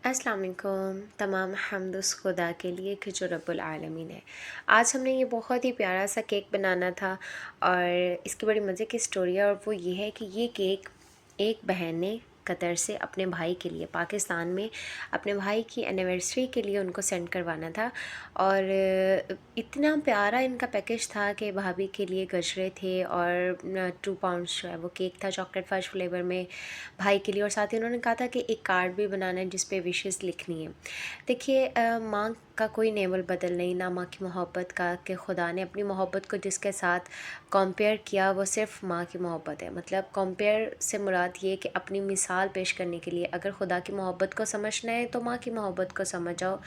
अस्सलाम वालेकुम। तमाम हम्द उस खुदा के लिए कि जो रब्बुल आलमीन है। आज हमने ये बहुत ही प्यारा सा केक बनाना था और इसकी बड़ी मज़े की स्टोरी है और वो ये है कि ये केक एक बहन ने कतर से अपने भाई के लिए पाकिस्तान में अपने भाई की एनिवर्सरी के लिए उनको सेंड करवाना था। और इतना प्यारा इनका पैकेज था कि भाभी के लिए गजरे थे और 2 पाउंड्स जो है वो केक था चॉकलेट फज फ्लेवर में भाई के लिए। और साथ ही उन्होंने कहा था कि एक कार्ड भी बनाना है जिस पे विशेस लिखनी है। देखिए माँ का कोई नेवल बदल नहीं, ना माँ की मोहब्बत का कि खुदा ने अपनी मोहब्बत को जिसके साथ कंपेयर किया वो सिर्फ माँ की मोहब्बत है। मतलब कंपेयर से मुराद ये कि अपनी मिसाल पेश करने के लिए अगर खुदा की मोहब्बत को समझना है तो माँ की मोहब्बत को समझ जाओ,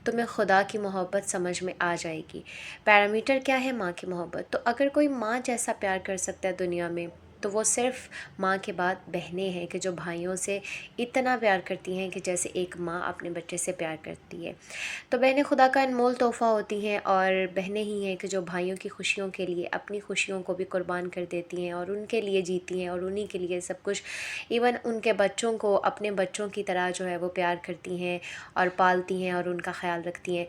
तुम्हें खुदा की मोहब्बत समझ में आ जाएगी। पैरामीटर क्या है? माँ की मोहब्बत। तो अगर कोई माँ जैसा प्यार कर सकता है दुनिया में तो वो सिर्फ़ माँ के बाद बहनें हैं कि जो भाइयों से इतना प्यार करती हैं कि जैसे एक माँ अपने बच्चे से प्यार करती है। तो बहनें खुदा का अनमोल तोहफ़ा होती हैं और बहनें ही हैं कि जो भाइयों की खुशियों के लिए अपनी खुशियों को भी कुर्बान कर देती हैं और उनके लिए जीती हैं और उन्हीं के लिए सब कुछ। इवन उनके बच्चों को अपने बच्चों की तरह जो है वो प्यार करती हैं और पालती हैं और उनका ख़्याल रखती हैं।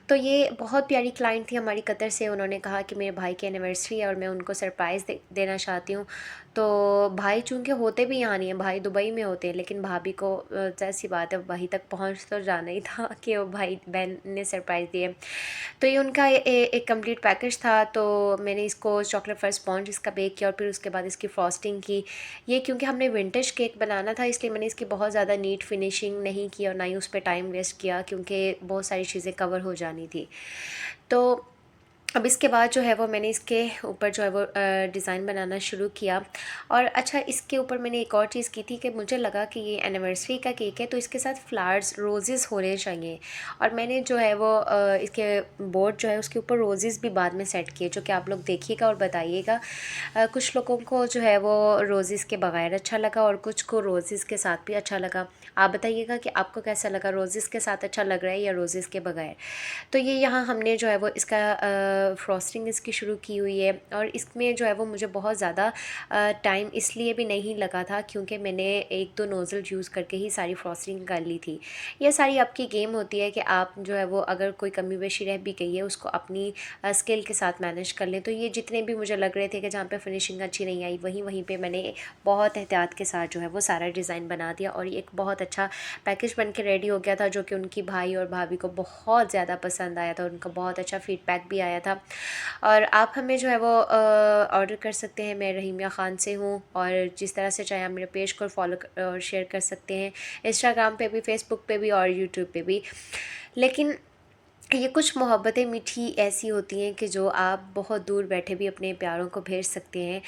तो ये बहुत प्यारी क्लाइंट थी हमारी कतर से। उन्होंने कहा कि मेरे भाई की एनिवर्सरी है और मैं उनको सरप्राइज़ देना चाहती हूँ। तो भाई चूँकि होते भी यहाँ नहीं हैं, भाई दुबई में होते हैं, लेकिन भाभी को ज़ाहिर-सी बात है वहीं तक पहुँच तो जाना ही था कि वो भाई बहन ने सरप्राइज़ दिए। तो ये उनका एक कंप्लीट पैकेज था। तो मैंने इसको चॉकलेट फर्स्ट स्पॉन्ज इसका बेक किया और फिर उसके बाद इसकी फ्रॉस्टिंग की। ये क्योंकि हमने विंटेज केक बनाना था इसलिए मैंने इसकी बहुत ज़्यादा नीट फिनिशिंग नहीं की और ना ही उस पे टाइम वेस्ट किया क्योंकि बहुत सारी चीज़ें कवर हो जानी थी। तो अब इसके बाद जो है वो मैंने इसके ऊपर जो है वो डिज़ाइन बनाना शुरू किया। और अच्छा, इसके ऊपर मैंने एक और चीज़ की थी कि मुझे लगा कि ये एनिवर्सरी का केक है तो इसके साथ फ्लावर्स रोज़ेज़ होने चाहिए। और मैंने जो है वो इसके बोर्ड जो है उसके ऊपर रोज़ेज़ भी बाद में सेट किए, जो कि आप लोग देखिएगा और बताइएगा। कुछ लोगों को जो है वो रोज़ेज़ के बगैर अच्छा लगा और कुछ को रोज़ेज़ के साथ भी अच्छा लगा। आप बताइएगा कि आपको कैसा लगा, रोज़ेज़ के साथ अच्छा लग रहा है या रोज़ेज़ के बगैर। तो ये यहाँ हमने जो है वो इसका फ्रॉस्टिंग इसकी शुरू की हुई है। और इसमें जो है वो मुझे बहुत ज़्यादा टाइम इसलिए भी नहीं लगा था क्योंकि मैंने 1-2 नोज़ल यूज़ करके ही सारी फ्रॉस्टिंग कर ली थी। ये सारी आपकी गेम होती है कि आप जो है वो अगर कोई कमी बेशी रह भी गई है उसको अपनी स्किल के साथ मैनेज कर लें। तो ये जितने भी मुझे लग रहे थे कि जहाँ पे फिनिशिंग अच्छी नहीं आई वहीं पे मैंने बहुत एहतियात के साथ जो है वो सारा डिज़ाइन बना दिया और ये एक बहुत अच्छा पैकेज बन के रेडी हो गया था, जो कि उनकी भाई और भाभी को बहुत ज़्यादा पसंद आया था। उनका बहुत अच्छा फ़ीडबैक भी आया था। और आप हमें जो है वो ऑर्डर कर सकते हैं। मैं रहीमिया ख़ान से हूँ और जिस तरह से चाहे आप मेरे पेज को फॉलो और शेयर कर सकते हैं, इंस्टाग्राम पे भी, फ़ेसबुक पे भी और यूट्यूब पे भी। लेकिन ये कुछ मोहब्बतें मीठी ऐसी होती हैं कि जो आप बहुत दूर बैठे भी अपने प्यारों को भेज सकते हैं।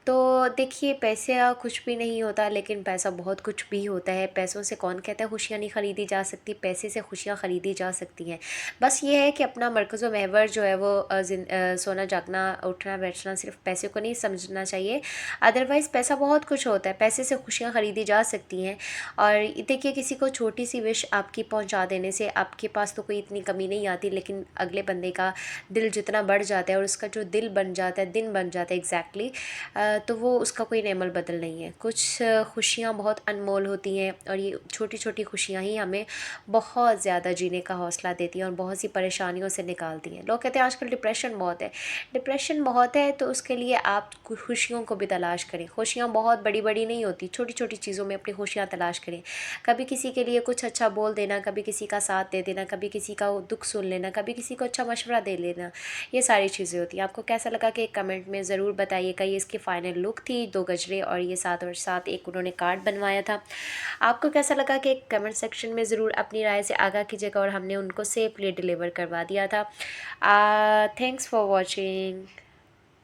तो देखिए, पैसे का कुछ भी नहीं होता लेकिन पैसा बहुत कुछ भी होता है। पैसों से कौन कहता है खुशियाँ नहीं ख़रीदी जा सकती, पैसे से खुशियाँ ख़रीदी जा सकती हैं। बस ये है कि अपना मरकज़ व महवर जो है वो सोना जागना उठना बैठना सिर्फ पैसे को नहीं समझना चाहिए। अदरवाइज़ पैसा बहुत कुछ होता है, पैसे से खुशियाँ ख़रीदी जा सकती हैं। और देखिए, किसी को छोटी सी विश आपकी पहुंचा देने से आपके पास तो कोई इतनी कमी नहीं आती, लेकिन अगले बंदे का दिल जितना बढ़ जाता है और उसका जो दिल बन जाता है, दिन बन जाता है एग्जैक्टली, तो वो उसका कोई नेमल बदल नहीं है। कुछ खुशियाँ बहुत अनमोल होती हैं और ये छोटी छोटी खुशियाँ ही हमें बहुत ज़्यादा जीने का हौसला देती हैं और बहुत सी परेशानियों से निकालती हैं। लोग कहते हैं आजकल डिप्रेशन बहुत है। डिप्रेशन बहुत है तो उसके लिए आप खुशियों को भी तलाश करें। खुशियाँ बहुत बड़ी बड़ी नहीं होती, छोटी छोटी चीज़ों में अपनी खुशियाँ तलाश करें। कभी किसी के लिए कुछ अच्छा बोल देना, कभी किसी का साथ दे देना, कभी किसी का दुख सुन लेना, कभी किसी को अच्छा मशवरा दे लेना, ये सारी चीज़ें होती हैं। आपको कैसा लगा कि एक कमेंट में ज़रूर बताइएगा। ये इसकी फ़ाइनल लुक थी, 2 गजरे और ये साथ और साथ एक उन्होंने कार्ड बनवाया था। आपको कैसा लगा कि एक कमेंट सेक्शन में ज़रूर अपनी राय से आगाह कीजिएगा और हमने उनको सेफली डिलीवर करवा दिया था। Thanks for watching.